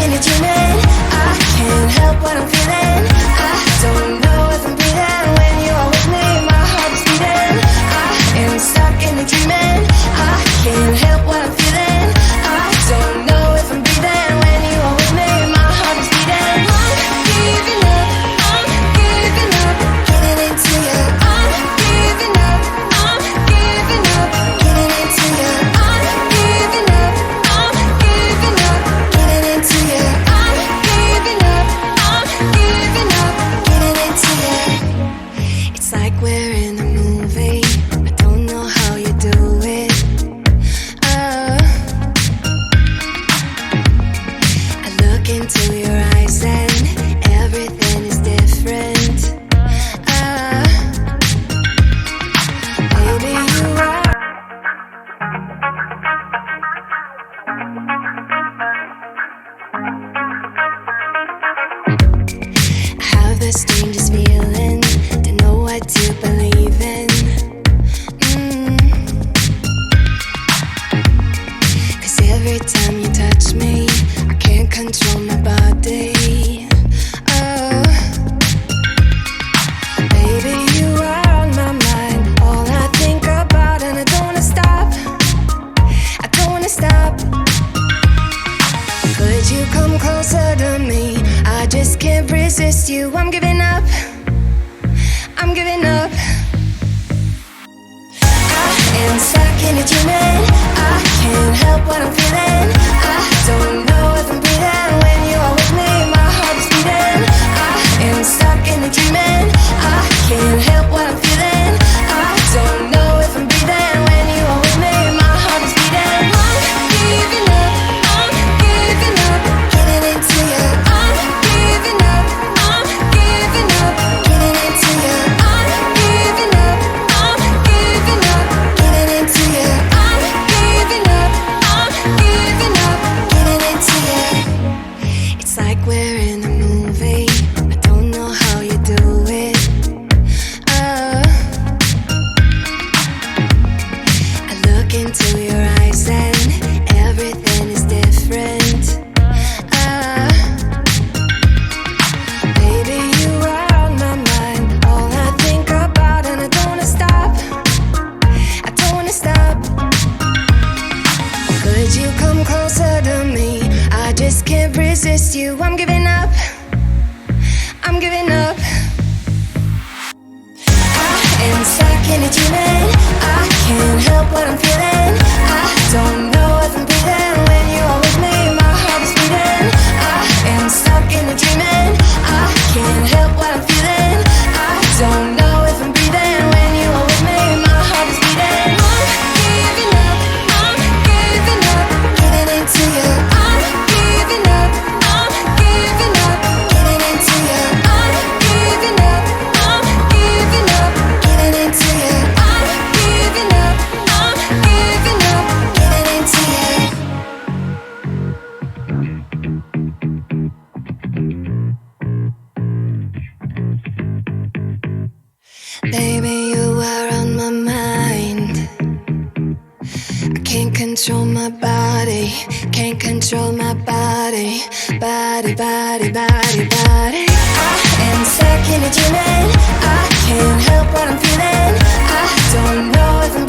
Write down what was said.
in a dreaming. I can't help what I'm feeling. I don't know if I'm breathing when you are with me. My heart is beating. I am stuck in a dreaming. I can't help what I'm feeling. I don't know if I'm breathing when you are with me. My heart is beating. I'm giving up. I'm giving up. Getting into you. I'm giving up. I'm giving up. Getting into you. I'm giving up. I'm giving up. Getting into you. I'm giving up. I'm giving up. Getting into you. It's like we're in a movie. I don't know how you do it. I look into your eyes and everything is different. Baby, you are. I have the strangest feeling, don't know what to believe in. 'Cause every time you touch me, I can't control my body. Oh, baby, you are on my mind, all I think about, and I don't wanna stop. I don't wanna stop. Could you come closer to me? I just can't resist you. I'm giving up. I'm giving up. I am stuck in a dreaming. I can't help what I'm feeling. I don't know if I'm breathing when you are with me. My heart is beating. I am stuck in a dreaming. I can't help what I'm feeling. I don't know if I'm breathing when you are with me. My heart is beating. I'm giving up. I'm giving up. Getting into you. I'm giving up. I'm giving up. Getting into you. I'm giving up. I'm giving up. Getting into you. I'm giving up. I'm giving up. Getting into you. It's like we're in a movie. I don't know how you do it. I look into your eyes and everything is different. Baby, you are on my mind, all I think about, and I don't wanna stop. I don't wanna stop. Could you come closer to me? I just can't resist you. I'm giving up. I'm giving up. I am stuck in a dreaming. I can't help what I'm feeling. I don't know if I'm breathing when you are with me. My heart is beating. I am stuck in a dreaming. I can't help what I'm feeling. I don't know if I'm breathing when you are with me. My heart is beating. I'm giving up. I'm giving up. Getting into you. I'm giving up. I'm giving up. Getting into you. I'm giving up. I'm giving up. Getting into you. I'm giving up. I'm giving up. Getting into you. Baby, you are on my mind. I can't control my body. Can't control my body. Body, body, body, body. I am stuck in a dreaming. I can't help what I'm feeling. I don't know if I'm